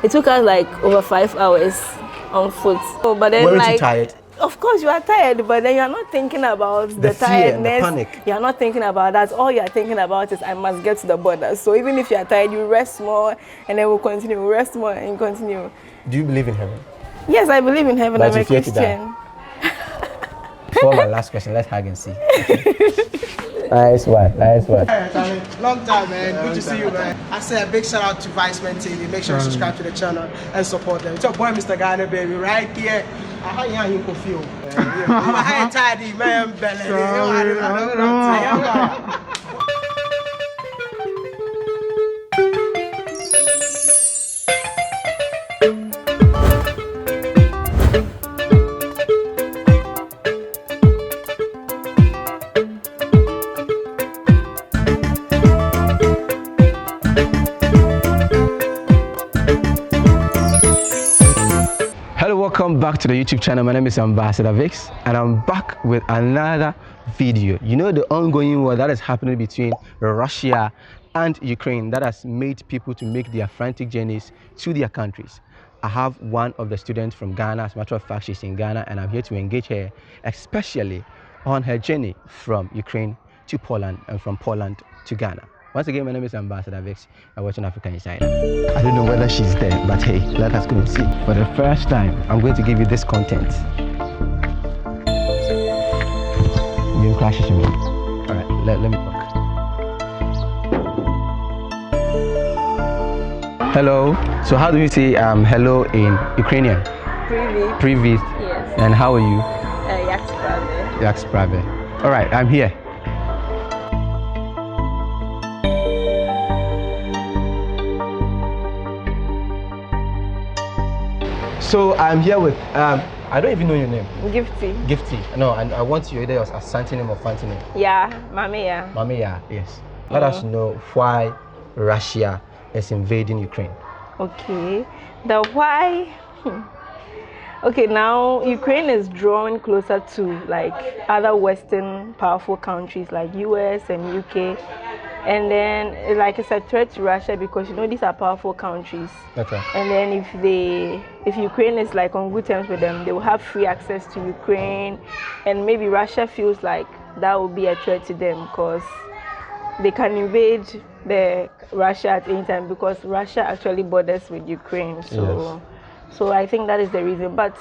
It took us like over 5 hours on foot. So, but then weren't you tired? Of course you are tired, but then you are not thinking about the tiredness. And the panic. You are not thinking about that. All you are thinking about is I must get to the border. So even if you are tired, you rest more, and then we'll continue. We'll rest more and continue. Do you believe in heaven? Yes, I believe in heaven. But I'm a Christian. For my last question, let's hug and see. Nice one. Long time, man. Good to see you, man. I say a big shout out to Viceman TV. Make sure you subscribe to the channel and support them. It's your boy, Mr. Ghana, baby, right here. I hear you, Kofi. I'm tired, man. Welcome back to the YouTube channel. My name is Ambassador Vix, and I'm back with another video. You know, the ongoing war that is happening between Russia and Ukraine that has made people to make their frantic journeys to their countries. I have one of the students from Ghana. As a matter of fact, she's in Ghana, and I'm here to engage her, especially on her journey from Ukraine to Poland and from Poland to Ghana. Once again, my name is Ambassador Vix. I'm watching African Insider. I don't know whether she's there, but hey, let us go and see. For the first time, I'm going to give you this content. You crashes me. All right, let me talk. Hello. So how do you say hello in Ukrainian? Privyet. Yes. And how are you? Jak sprawy. All right, I'm here. So I'm here with, I don't even know your name. Gifty. No, and I want you either as Asante name or Fanti name. Yeah, Mamea. Mamea, yes. Let us know why Russia is invading Ukraine. Okay, the why. Okay, now Ukraine is drawing closer to like other Western powerful countries like US and UK. And then like it's a threat to Russia because you know these are powerful countries. Okay. And then if Ukraine is like on good terms with them, they will have free access to Ukraine, and maybe Russia feels like that will be a threat to them because they can invade Russia at any time because Russia actually borders with Ukraine. So yes. So I think that is the reason. But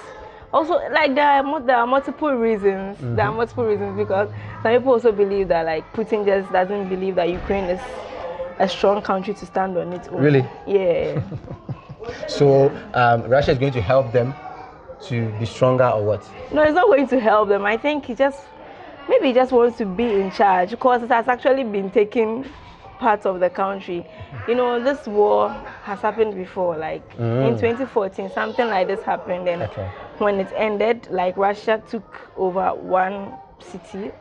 also, like there are multiple reasons. Mm-hmm. There are multiple reasons because some people also believe that like Putin just doesn't believe that Ukraine is a strong country to stand on its own. Really? Yeah. So Russia is going to help them to be stronger or what? No, it's not going to help them. I think he just wants to be in charge because it has actually been taking parts of the country. You know, this war has happened before. Like in 2014, something like this happened, and when it ended, like Russia took over one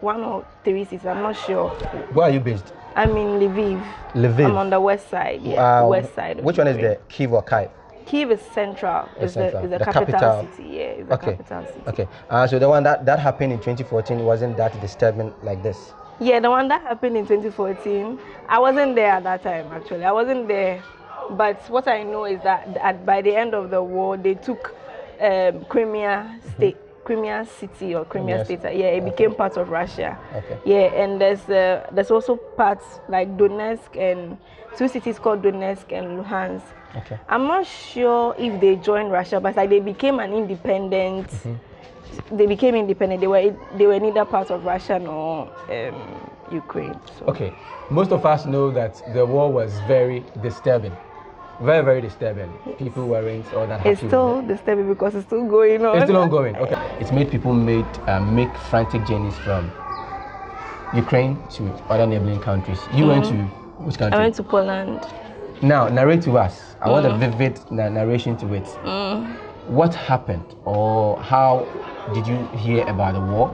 or three cities. I'm not sure. Where are you based? I'm in Lviv. Lviv. I'm on the west side. Yeah, west side. Which one is the Kyiv or Kyiv? Kyiv is central. It's the capital city. Yeah, it's the capital city. Okay. So the one that happened in 2014 wasn't that disturbing like this? Yeah, the one that happened in 2014, I wasn't there at that time actually. I wasn't there, but what I know is that by the end of the war, they took Crimea city or Crimea state. Yeah, it became part of Russia. Okay. Yeah, and there's also parts like Donetsk and two cities called Donetsk and Luhansk. Okay. I'm not sure if they joined Russia, but like they became an independent. They became independent. They were neither part of Russia nor Ukraine. So. Okay, most of us know that the war was very disturbing, very, very disturbing. People weren't all that happy. It's still disturbing because it's still going on. It's still ongoing. Okay, it's made people make frantic journeys from Ukraine to other neighboring countries. You went to which country? I went to Poland. Now narrate to us. I want a vivid narration to it. What happened, or how did you hear about the war,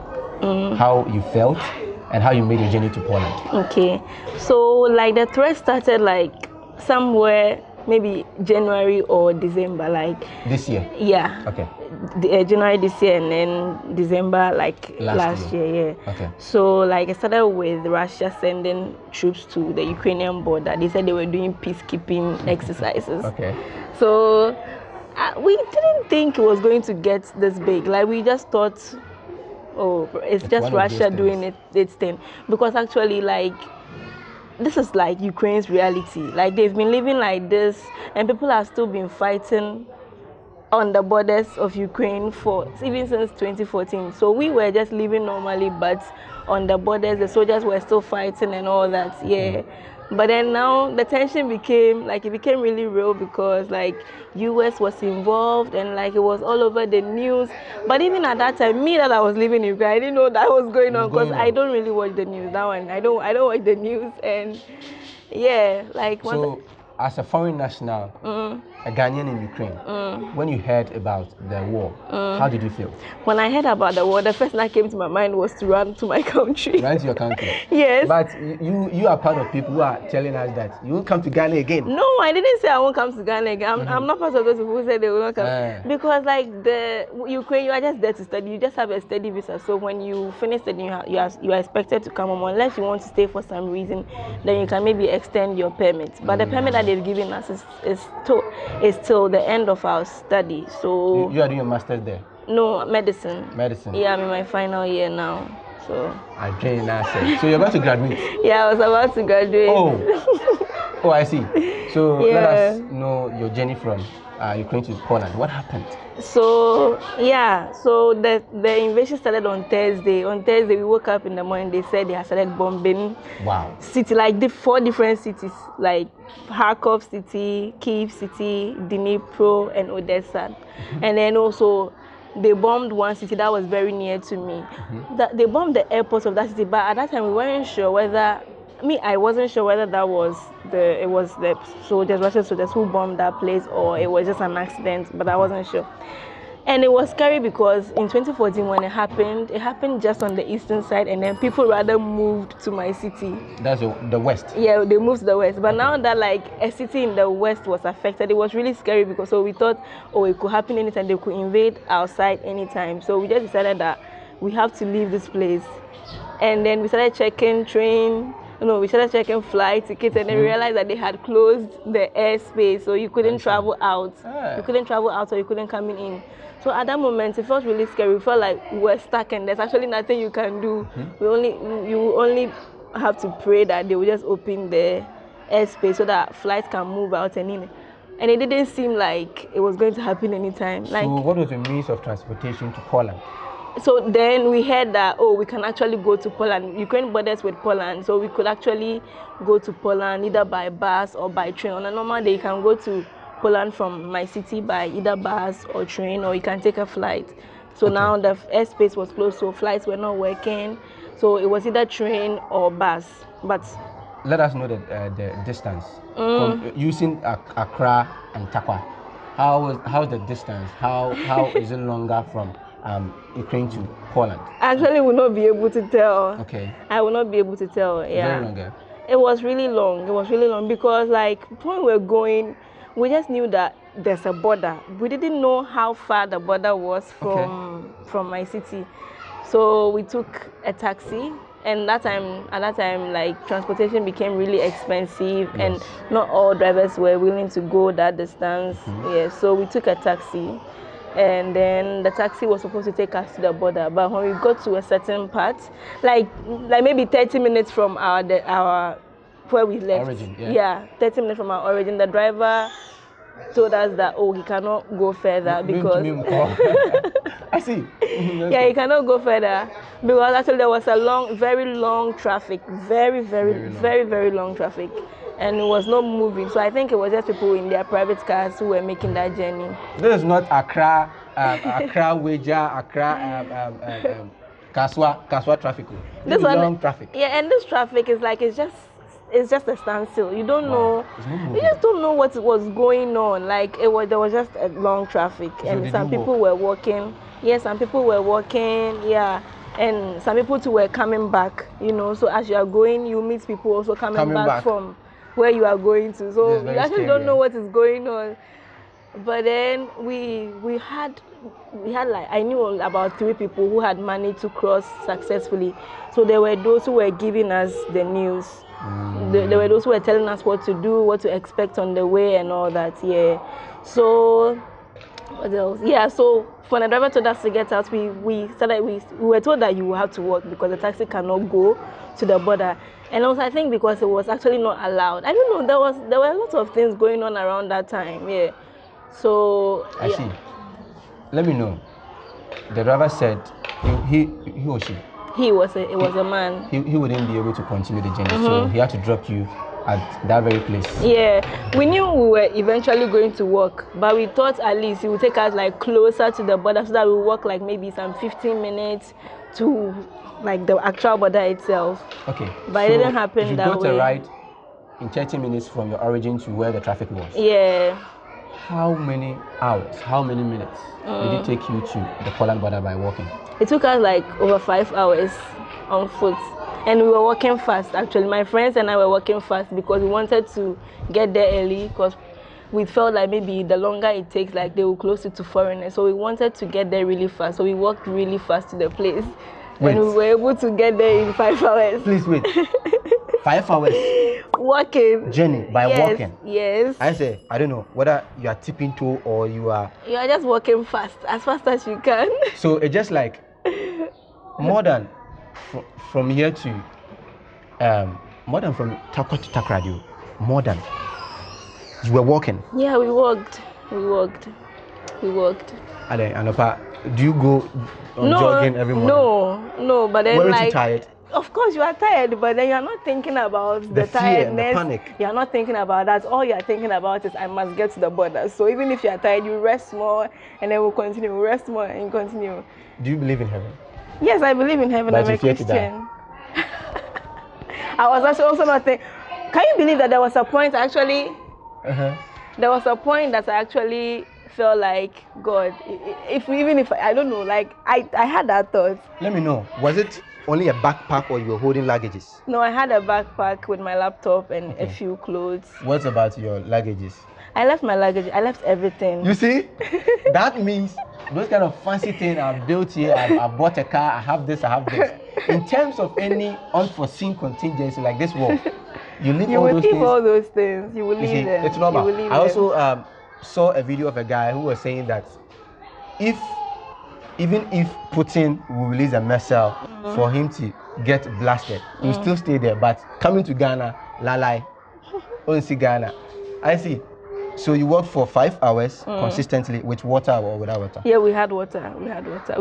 how you felt, and how you made your journey to Poland? Okay, so like the threat started like somewhere maybe January or December, like this year. Yeah. Okay. January this year and then December like last year. Yeah. Okay. So like it started with Russia sending troops to the Ukrainian border. They said they were doing peacekeeping exercises. Okay. So we didn't think it was going to get this big. Like we just thought, oh, it's just Russia doing its thing. Because actually, like, this is like Ukraine's reality. Like they've been living like this, and people have still been fighting on the borders of Ukraine for even since 2014. So we were just living normally, but on the borders, the soldiers were still fighting and all that. Yeah. But then now the tension became really real because like US was involved and like it was all over the news. But even at that time, me that I was living in Ukraine, I didn't know that was going on because I don't really watch the news. That one, I don't watch the news, and yeah, like so as a foreign national, a Ghanaian in Ukraine, when you heard about the war, how did you feel? When I heard about the war, the first thing that came to my mind was to run to my country. Run to your country? Yes. But you are part of people who are telling us that you won't come to Ghana again. No, I didn't say I won't come to Ghana again. I'm not part of those people who said they will not come. Because like the Ukraine, you are just there to study. You just have a study visa. So when you finish studying, you are expected to come home. Unless you want to stay for some reason, then you can maybe extend your permit. But the permit that they've given us is till the end of our study. So you are doing a master's there? No, medicine. Medicine. Yeah, I'm in my final year now. So I train nurse. So you're about to graduate? Yeah, I was about to graduate. Oh, I see. So let us know your journey from Ukraine to Poland. What happened? So the invasion started on Thursday. On Thursday we woke up in the morning. They said they had started bombing. Wow. City, like the 4 different cities, like Kharkov city, Kyiv city, Dnipro, and Odessa. And then also they bombed one city that was very near to me. They bombed the airport of that city, but at that time we weren't sure whether. I wasn't sure whether that was the Russian soldiers who bombed that place or it was just an accident, but I wasn't sure. And it was scary because in 2014 when it happened just on the eastern side, and then people rather moved to my city. That's the west? Yeah, they moved to the west. But now that like a city in the west was affected, it was really scary because we thought, it could happen anytime. They could invade our side anytime. So we just decided that we have to leave this place. And then we started checking flight tickets, and then we realized that they had closed the airspace, so you couldn't travel out. You couldn't travel out, or you couldn't come in. So at that moment, it felt really scary. We felt like we were stuck, and there's actually nothing you can do. You only have to pray that they will just open the airspace so that flights can move out and in. And it didn't seem like it was going to happen anytime. So what was the means of transportation to Poland? So then we heard that, we can actually go to Poland. Ukraine borders with Poland, so we could actually go to Poland either by bus or by train. On a normal day, you can go to Poland from my city by either bus or train, or you can take a flight. So now the airspace was closed, so flights were not working. So it was either train or bus. But let us know the distance from using Accra and Takwa. How's the distance? How is it longer from Ukraine to Poland? Actually, we will not be able to tell. Okay. I will not be able to tell. Yeah. Very long. It was really long. It was really long because like when we were going, we just knew that there's a border. We didn't know how far the border was from my city. So we took a taxi, and at that time, like transportation became really expensive, and not all drivers were willing to go that distance. Yeah. So we took a taxi. And then the taxi was supposed to take us to the border, but when we got to a certain part, like maybe 30 minutes from our where we left, origin, 30 minutes from our origin, the driver told us that he cannot go further because I see. He cannot go further because actually there was a very long traffic, very long traffic. And it was not moving, so I think it was just people in their private cars who were making that journey. This is not Accra, Weja, Accra, Kaswa traffic. This is long traffic. Yeah, and this traffic is like it's just a standstill. You don't know. You just don't know what was going on. Like there was just a long traffic, so and some people were walking. Yeah, some people were walking. Yeah. And some people too were coming back. So as you are going, you meet people also coming back from where you are going to. So you actually don't know what is going on. But then we had like, I knew about 3 people who had managed to cross successfully. So there were those who were giving us the news. There were those who were telling us what to do, what to expect on the way and all that. Yeah. So what else? Yeah, so when the driver told us to get out, we were told that you will have to walk because the taxi cannot go to the border. And also I think because it was actually not allowed. I don't know, there were a lot of things going on around that time. Yeah. So I see. Let me know. The driver said he or she. It was a man. He wouldn't be able to continue the journey, so he had to drop you at that very place. Yeah, we knew we were eventually going to walk, but we thought at least it would take us like closer to the border so that we walk like maybe some 15 minutes to like the actual border itself. Okay. But it didn't happen that way. You got a ride in 30 minutes from your origin to where the traffic was. Yeah. How many hours, how many minutes did it take you to the Poland border by walking? It took us like over 5 hours on foot. And we were walking fast, actually. My friends and I were walking fast because we wanted to get there early because we felt like maybe the longer it takes, like they will close it to foreigners. So we wanted to get there really fast. So we walked really fast to the place. Wait. And we were able to get there in 5 hours. Please wait. 5 hours walking. journey by walking. Yes. I say, I don't know whether you are tipping toe or you are just walking fast as you can. So it's just like more than from here to more than from Takwa to Takrady, more than you were walking. Yeah, we walked. And do you go on jogging every morning? No, but then weren't you tired? Of course you are tired, but then you are not thinking about the fear tiredness. and the panic. You are not thinking about that. All you are thinking about is I must get to the border. So even if you are tired, you rest more and then we'll continue. We'll rest more and continue. Do you believe in heaven? Yes, I believe in heaven. But I'm a Christian. I was actually also not thinking. Can you believe that there was a point actually? There was a point that I actually felt like, God, even if I don't know, like I had that thought. Let me know. Was it only a backpack or you were holding luggages? No, I had a backpack with my laptop and a few clothes. What about your luggages? I left my luggage. I left everything. You see? That means those kind of fancy things I've built here, I bought a car, I have this. In terms of any unforeseen contingency like this war, you leave all those things. You will leave all those things. You will leave them. It's normal. I also saw a video of a guy who was saying that even if Putin will release a missile for him to get blasted, he will still stay there. But coming to Ghana, lalai, only see Ghana. I see. So you worked for 5 hours consistently with water or without water? Yeah, we had water. We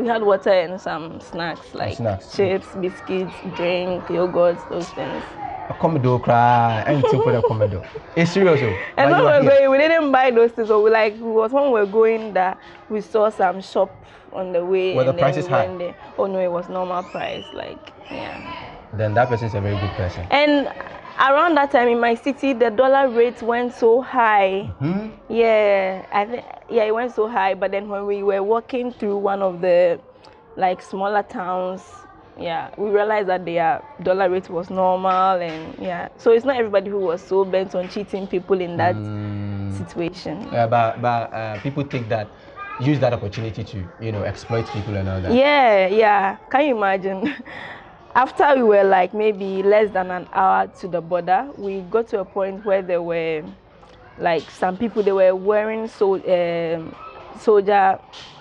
had water and some snacks like chips, biscuits, drink, yogurt, those things. A Commodore cry, anything for the Commodore. It's serious. And when we were going, we didn't buy those things. So it was when we were going that we saw some shop on the way. Were the prices high? Oh no, it was normal price. Then that person is a very good person. And around that time in my city, the dollar rate went so high. Yeah, it went so high. But then when we were walking through one of the smaller towns, we realized that their dollar rate was normal, and so it's not everybody who was so bent on cheating people in that situation. But people use that opportunity to exploit people and all that. Yeah. Can you imagine? After we were maybe less than an hour to the border, we got to a point where there were some people, they were wearing soldier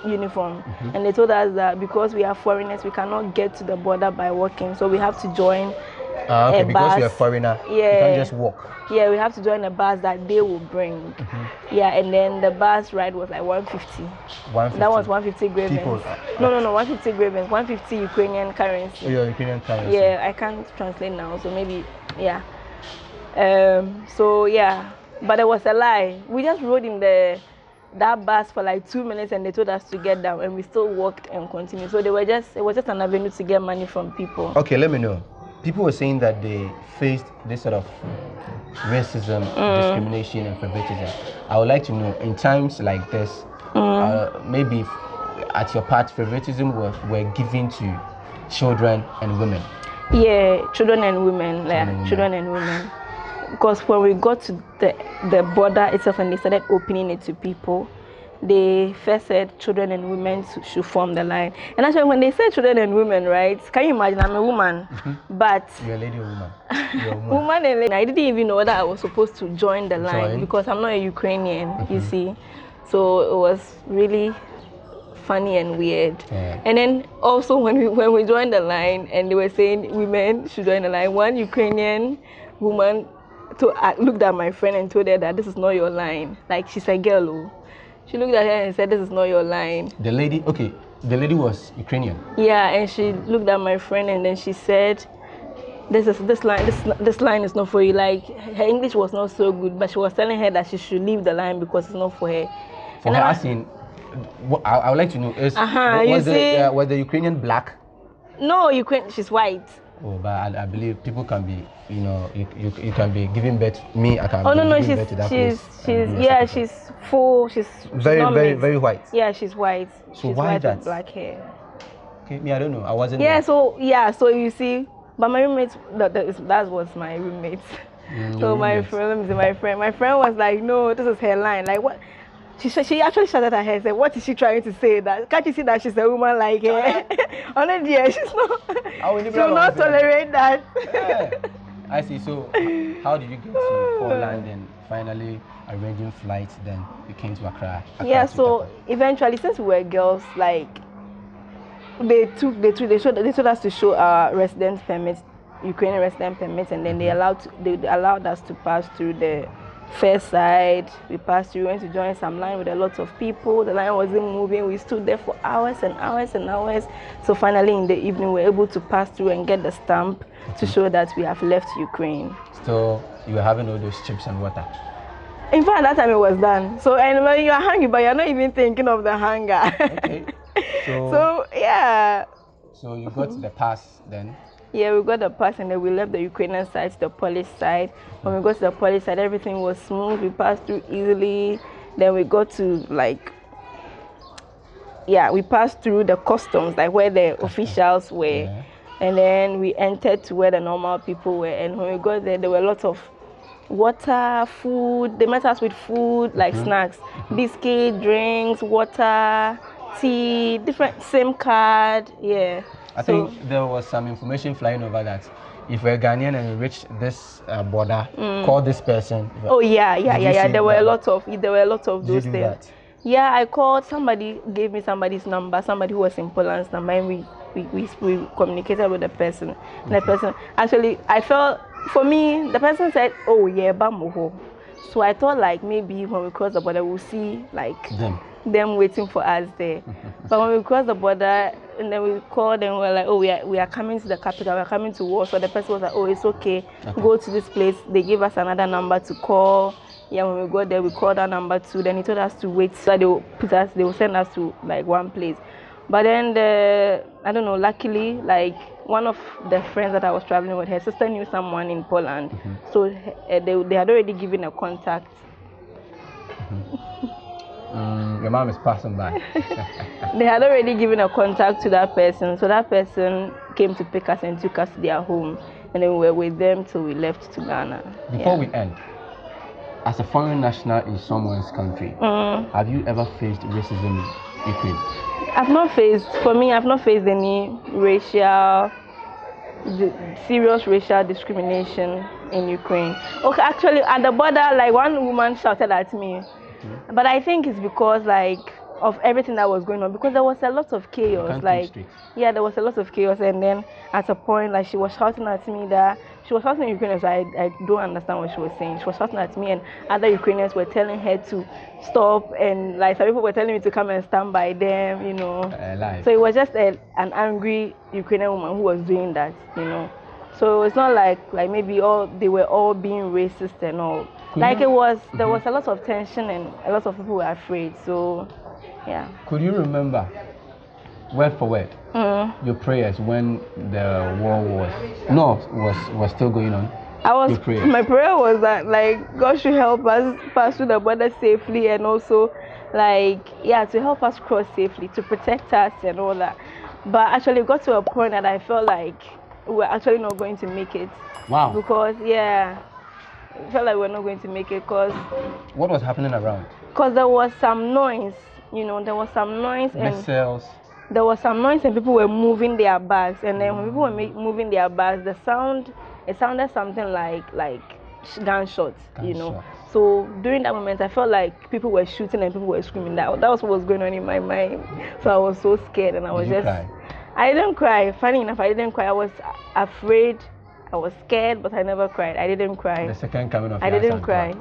uniform, and they told us that because we are foreigners, we cannot get to the border by walking, so we have to join a because bus. you're a foreigner, you can't just walk. Yeah, we have to join a bus that they will bring. And then the bus ride was 150. That was 150 grivens. No, 150 grivens, 150 Ukrainian currency. Yeah, Ukrainian currency. Yeah, I can't translate now, so maybe, but it was a lie. We just rode in that bus for 2 minutes and they told us to get down, and we still walked and continued. So it was just an avenue to get money from people. Okay, let me know. People were saying that they faced this sort of racism, discrimination, and favoritism. I would like to know, in times like this, maybe at your part, favoritism were given to children and women. Yeah, children and women. Because when we got to the border itself and they started opening it to people, they first said children and women should form the line. And actually, when they said children and women, right? Can you imagine? I'm a woman, but You're a lady or woman? You're a woman. woman and lady. I didn't even know that I was supposed to join the line because I'm not a Ukrainian. You see, so it was really funny and weird. Yeah. And then also when we joined the line and they were saying women should join the line, one Ukrainian woman looked at my friend and told her that this is not your line. Like, she's a girl. Oh. She looked at her and said, this is not your line. The lady was Ukrainian. Yeah, and she looked at my friend and then she said, this line is not for you. Like, her English was not so good, but she was telling her that she should leave the line because it's not for her. For her asking, I would like to know is was the Ukrainian black? No, Ukraine. She's white. Oh, but I believe people can be, you can be giving birth. Me, I can. Oh no, she's full. She's very white. Yeah, she's white. So she's why white that? With black hair. Okay, me, I don't know. I wasn't. Yeah, there. so you see, but my roommate, that was my roommate. So my friend was like, no, this is her line. Like what? She actually shouted at her and said, what is she trying to say? That can't you see that she's a woman like her? Honestly, she's not. She will not tolerate that. Yeah. I see. So how did you get to Poland and finally arranging flights? Then you came to Accra. Yeah. So eventually, since we were girls, like they told us to show our residence permits, Ukrainian residence permits, and then they allowed us to pass through the first side. We passed through, went to join some line with a lot of people. The line wasn't moving. We stood there for hours and hours and hours. So finally in the evening we were able to pass through and get the stamp to show that we have left Ukraine. So you were having all those chips and water? In fact, that time it was done. So, and when you're hungry, but you're not even thinking of the hunger. Okay. So yeah. So you got the pass then? Yeah, we got the pass and then we left the Ukrainian side to the Polish side. When we got to the Polish side, everything was smooth. We passed through easily. Then we got to we passed through the customs, like where the officials were. Yeah. And then we entered to where the normal people were. And when we got there, there were lots of water, food. They met us with food, like snacks, biscuit, drinks, water, tea, different SIM card. Yeah. I think there was some information flying over that if we're Ghanaian and we reach this border, call this person. Oh yeah. There were a lot of those things. That? Yeah, I called somebody, gave me somebody's number, somebody who was in Poland's number, and we communicated with the person. And the person actually, I felt, for me, the person said, oh yeah, Bamuho. So I thought like maybe when we cross the border we'll see like them waiting for us there. But when we crossed the border and then we called and we were like, oh, we are coming to the capital, we are coming to war. So the person was like, oh, it's okay, go to this place. They gave us another number to call. Yeah, when we got there, we called that number too. Then he told us to wait, so they will send us to like one place. But then I don't know, luckily, like one of the friends that I was traveling with, her sister knew someone in Poland. So they had already given a contact. Your mom is passing by. They had already given a contact to that person. So that person came to pick us and took us to their home. And then we were with them till we left to Ghana. Before we end, as a foreign national in someone's country, have you ever faced racism in Ukraine? I've not faced any serious racial discrimination in Ukraine. Okay, actually at the border, like one woman shouted at me. But I think it's because like of everything that was going on, because there was a lot of chaos. There was a lot of chaos, and then at a point like she was shouting at me that she was shouting in Ukrainian, so I don't understand what she was saying. She was shouting at me and other Ukrainians were telling her to stop, and like some people were telling me to come and stand by them, you know. So it was just an angry Ukrainian woman who was doing that, you know. So it's not like maybe they were all being racist and all. There was a lot of tension and a lot of people were afraid. So, yeah. Could you remember, word for word, your prayers when the war was still going on? My prayer was that God should help us pass through the border safely, and also to help us cross safely, to protect us and all that. But actually it got to a point that I felt like we were actually not going to make it. Wow. Because I felt like we were not going to make it because... What was happening around? Because there was some noise you know, there was some noise and Missiles. there was some noise and people were moving their bags, and then when people were moving their bags, the sound, it sounded something like gunshots, you know. So during that moment I felt like people were shooting and people were screaming. That was what was going on in my mind. So I was so scared, and I was cry? I didn't cry. Funny enough, I didn't cry. I was afraid, I was scared, but I never cried. I didn't cry. The second coming of I didn't cry.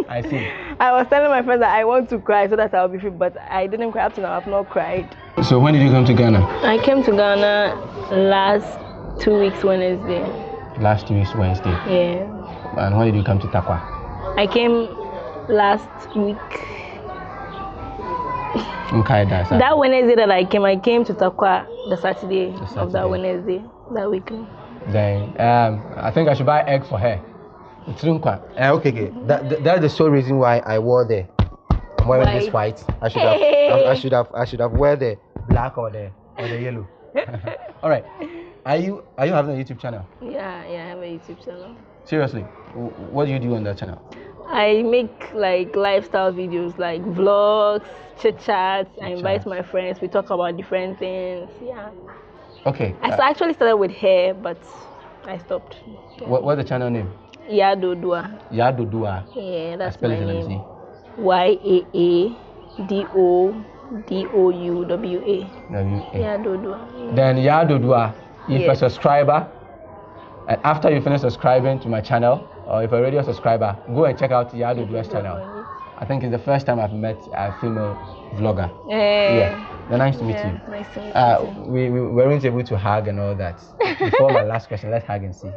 I see. I was telling my friends that I want to cry so that I'll be free, but I didn't cry. Up to now, I've not cried. So when did you come to Ghana? I came to Ghana last 2 weeks Wednesday. Last 2 weeks Wednesday. Yeah. And when did you come to Takwa? I came last week. Okay, that Wednesday that I came to Takwa the Saturday of that Wednesday, that weekend. Then I think I should buy egg for her. Okay. That's the sole reason why I wore the. I'm wearing this white. I should have wear the black or the yellow. All right. Are you having a YouTube channel? Yeah, I have a YouTube channel. Seriously, what do you do on that channel? I make like lifestyle videos, like vlogs, chit chats. I invite my friends. We talk about different things. Yeah. Okay. I actually started with hair, but I stopped. Yeah. What's the channel name? Yaadodua. Yaadodua. Yeah, that's my name. Yaadodua. Yaadodua. Then Yaadodua. If a subscriber, and after you finish subscribing to my channel, or if you're already a subscriber, go and check out Yaadodua's channel. I think it's the first time I've met a female vlogger. Yeah. Nice to meet you. Nice to meet you. We weren't able to hug and all that. Before my last question, let's hug and see.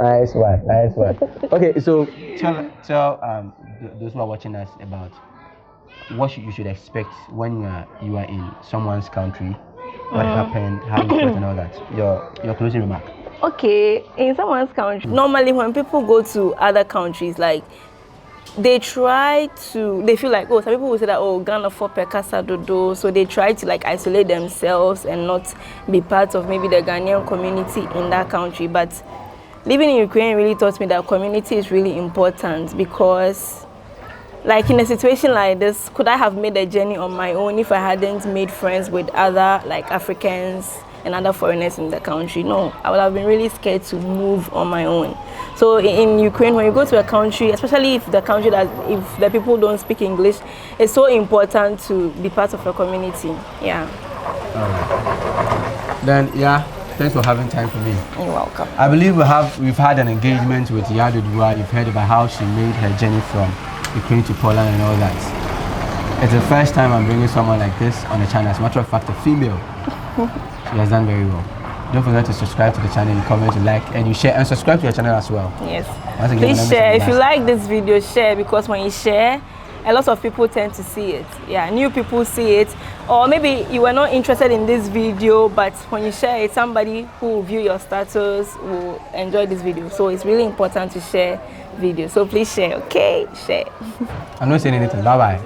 Nice one. Okay, so tell those who are watching us about what you should expect when you are in someone's country. What happened, how you felt and all that. Your closing remark. Okay, in someone's country, normally when people go to other countries, like they feel like, some people will say that, Ghana for Pekasa Dodo, so they try to like isolate themselves and not be part of maybe the Ghanaian community in that country. But living in Ukraine really taught me that community is really important, because like in a situation like this, could I have made a journey on my own if I hadn't made friends with other like Africans and other foreigners in the country? No, I would have been really scared to move on my own. So in Ukraine, when you go to a country, especially if the people don't speak English, it's so important to be part of a community. Yeah. All right. Then thanks for having time for me. You're welcome. I believe we've had an engagement with Yaadodua. You've heard about how she made her journey from Ukraine to Poland and all that. It's the first time I'm bringing someone like this on the channel. As a matter of fact, a female. She has done very well. Don't forget to subscribe to the channel, you comment, you like, and you share, and subscribe to your channel as well. Yes. Again, please share. If you like this video, share, because when you share, a lot of people tend to see it. Yeah, new people see it. Or maybe you were not interested in this video, but when you share it, somebody who will view your status will enjoy this video. So it's really important to share videos. So please share, okay? Share. I'm not saying anything. Bye-bye.